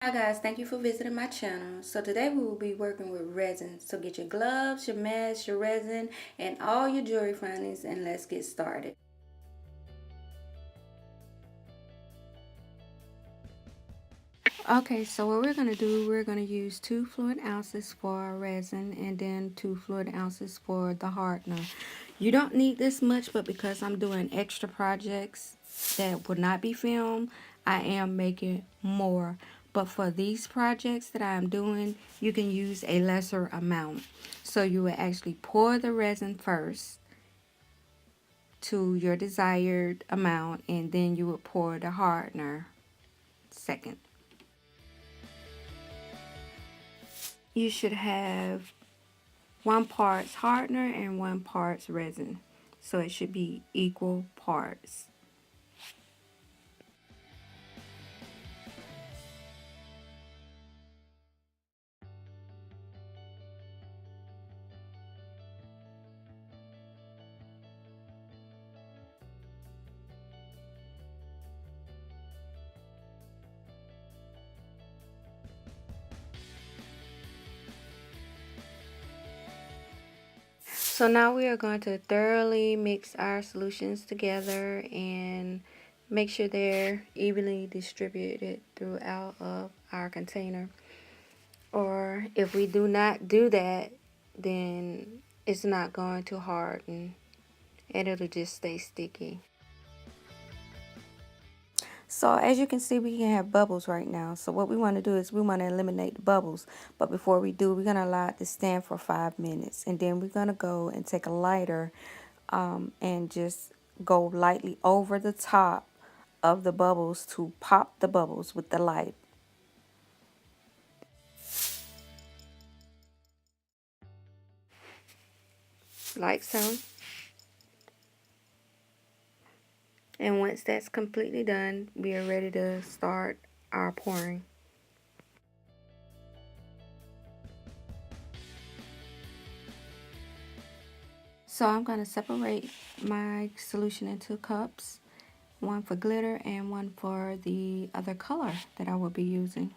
Hi guys, thank you for visiting my channel. So today we will be working with resin. So get your gloves, your mask, your resin, and all your jewelry findings, and let's get started. Okay, so what we're going to do, we're going to use 2 fluid ounces for our resin and then 2 fluid ounces for the hardener. You don't need this much, but because I'm doing extra projects that would not be filmed, I am making more. But for these projects that I am doing, you can use a lesser amount. So you will actually pour the resin first to your desired amount, and then you would pour the hardener second. You should have 1 parts hardener and 1 parts resin. So it should be equal parts. So now we are going to thoroughly mix our solutions together and make sure they're evenly distributed throughout of our container. Or if we do not do that, then it's not going to harden and it'll just stay sticky. So as you can see, we can have bubbles right now. So what we want to do is we want to eliminate the bubbles. But before we do, we're going to allow it to stand for 5 minutes. And then we're going to go and take a lighter and just go lightly over the top of the bubbles to pop the bubbles with the light. Like so. And once that's completely done, we are ready to start our pouring. So I'm going to separate my solution into cups, one for glitter and one for the other color that I will be using.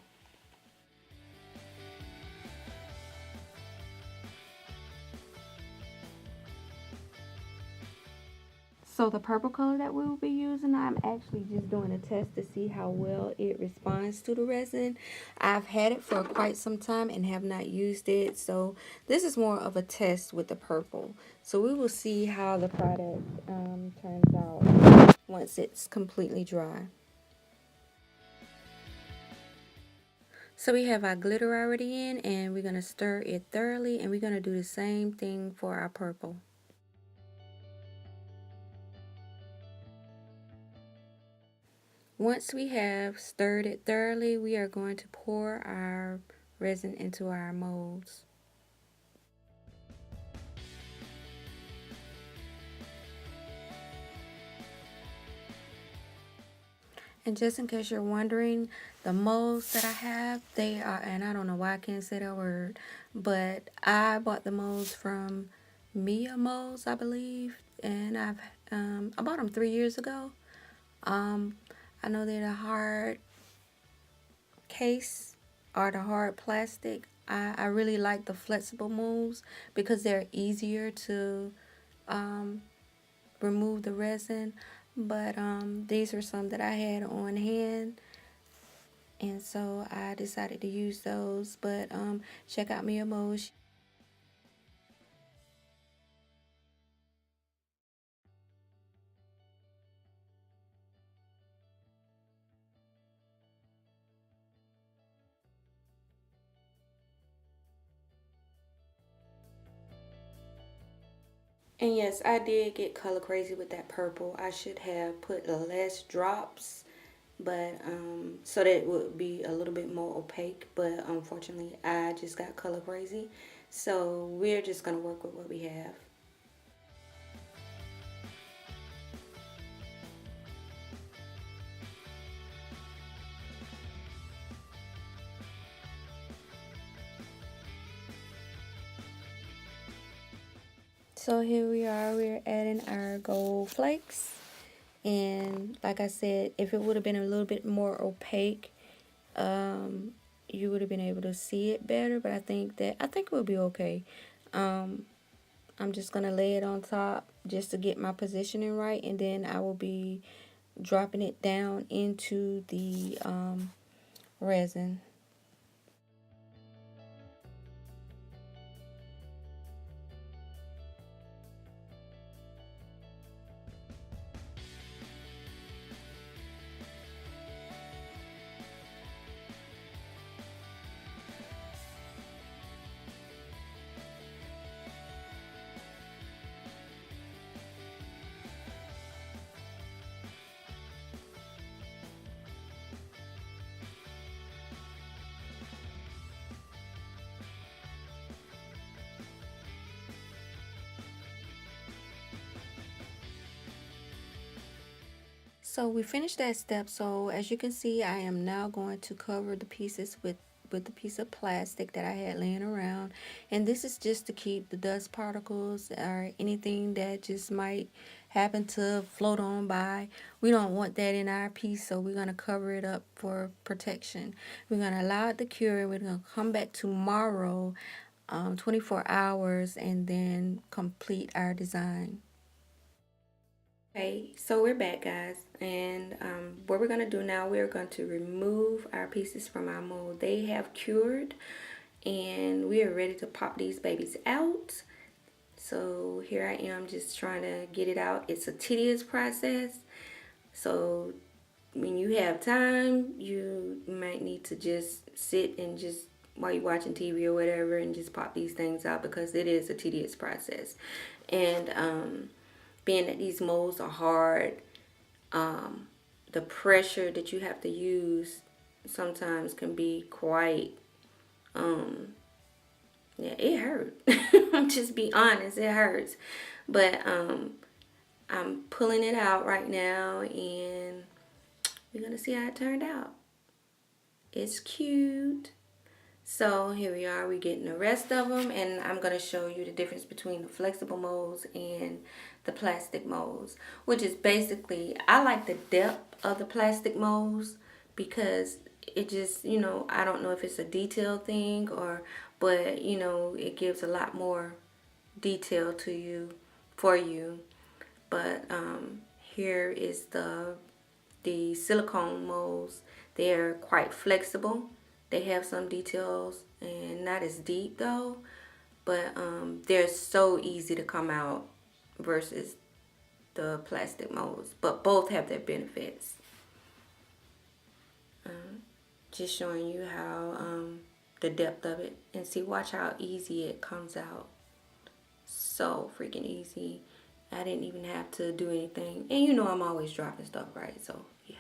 So the purple color that we will be using, I'm actually just doing a test to see how well it responds to the resin. I've had it for quite some time and have not used it, so this is more of a test with the purple. So we will see how the product turns out once it's completely dry. So we have our glitter already in, and we're going to stir it thoroughly, and we're going to do the same thing for our purple. Once we have stirred it thoroughly, we are going to pour our resin into our molds. And just in case you're wondering, the molds that I have, they are, and I don't know why I can't say that word, but I bought the molds from Mia Molds, I believe, and I bought them 3 years ago. I know they're the hard case or the hard plastic. I really like the flexible molds because they're easier to remove the resin. But these are some that I had on hand, and so I decided to use those. But check out Mia Molds. And yes, I did get color crazy with that purple. I should have put less drops, but so that it would be a little bit more opaque. But unfortunately, I just got color crazy. So we're just gonna work with what we have. So here we are, we're adding our gold flakes. And like I said, if it would have been a little bit more opaque, you would have been able to see it better, but I think it will be okay. Um, I'm just gonna lay it on top just to get my positioning right, and then I will be dropping it down into the resin. So we finished that step. So as you can see, I am now going to cover the pieces with the piece of plastic that I had laying around. And this is just to keep the dust particles or anything that just might happen to float on by. We don't want that in our piece, so we're going to cover it up for protection. We're going to allow it to cure. We're going to come back tomorrow, 24 hours, and then complete our design. Okay, so we're back, guys, and what we're going to do now, we're going to remove our pieces from our mold. They have cured, and we are ready to pop these babies out. So here I am just trying to get it out. It's a tedious process, so when you have time, you might need to just sit and just while you're watching TV or whatever and just pop these things out, because it is a tedious process. And being that these molds are hard, the pressure that you have to use sometimes can be quite, yeah, it hurt. Just be honest, it hurts. But I'm pulling it out right now, and we're gonna see how it turned out. It's cute. So here we are, we're getting the rest of them, and I'm going to show you the difference between the flexible molds and the plastic molds, which is basically, I like the depth of the plastic molds because it just, I don't know if it's a detail thing but it gives a lot more detail to you, for you. But here is the silicone molds. They're quite flexible. They have some details and not as deep though, but they're so easy to come out versus the plastic molds. But both have their benefits. Just showing you how the depth of it, and see, watch how easy it comes out. So freaking easy. I didn't even have to do anything, and I'm always dropping stuff, right? So yeah.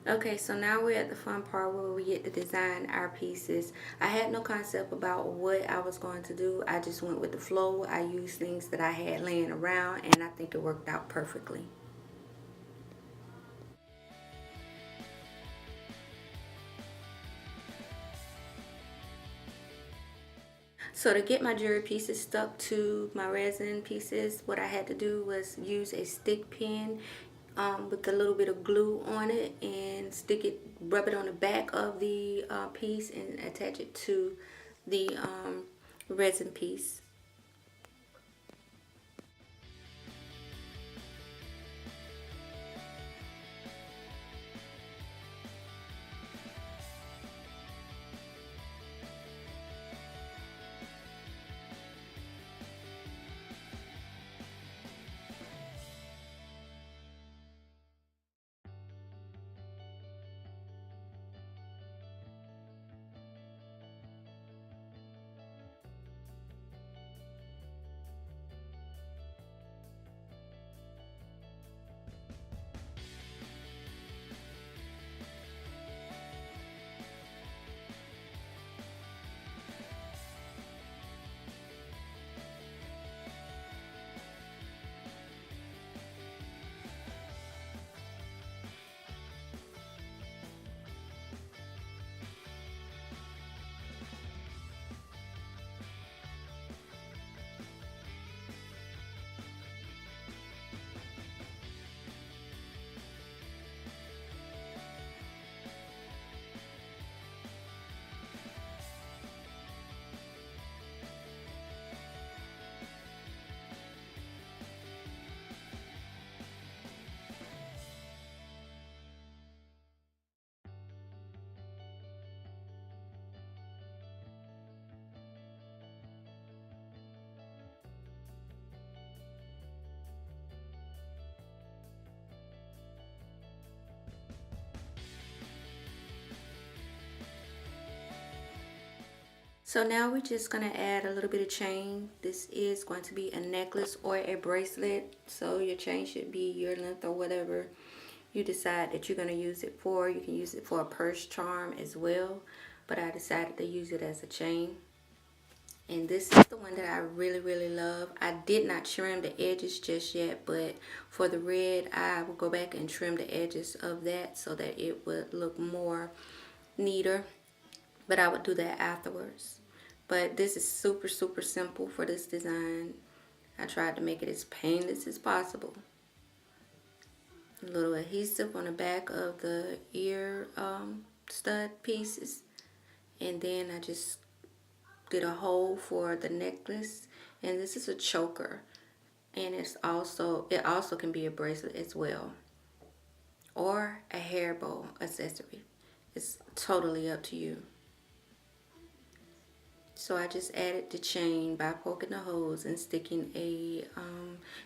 Okay, so now we're at the fun part where we get to design our pieces. I had no concept about what I was going to do. I just went with the flow. I used things that I had laying around, and I think it worked out perfectly. So to get my jewelry pieces stuck to my resin pieces, what I had to do was use a stick pin with a little bit of glue on it, and rub it on the back of the piece and attach it to the resin piece. So now we're just going to add a little bit of chain. This is going to be a necklace or a bracelet. So your chain should be your length or whatever you decide that you're going to use it for. You can use it for a purse charm as well. But I decided to use it as a chain. And this is the one that I really love. I did not trim the edges just yet, but for the red I will go back and trim the edges of that so that it would look more neater, but I would do that afterwards. But this is super simple for this design. I tried to make it as painless as possible. A little adhesive on the back of the ear stud pieces, and then I just did a hole for the necklace, and this is a choker, and it also can be a bracelet as well, or a hair bow accessory. It's totally up to you. So I just added the chain by poking the holes and sticking a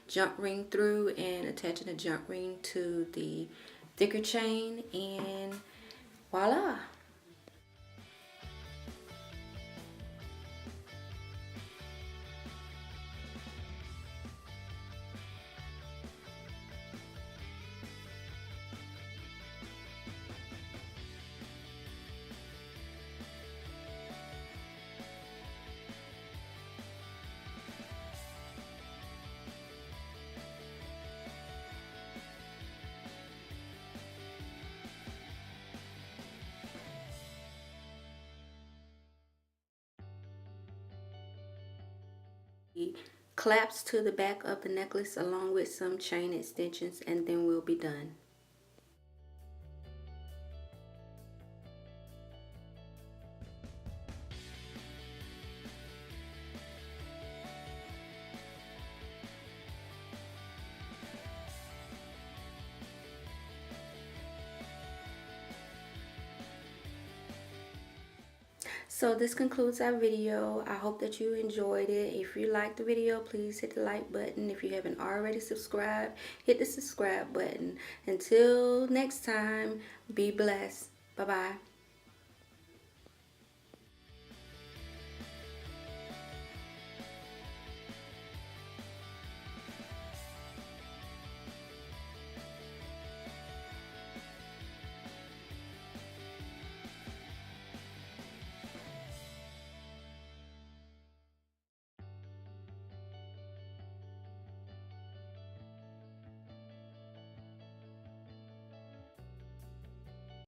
jump ring through and attaching the jump ring to the thicker chain, and voila. Claps to the back of the necklace along with some chain extensions, and then we'll be done. So this concludes our video. I hope that you enjoyed it. If you liked the video, please hit the like button. If you haven't already subscribed, hit the subscribe button. Until next time, be blessed. Bye-bye.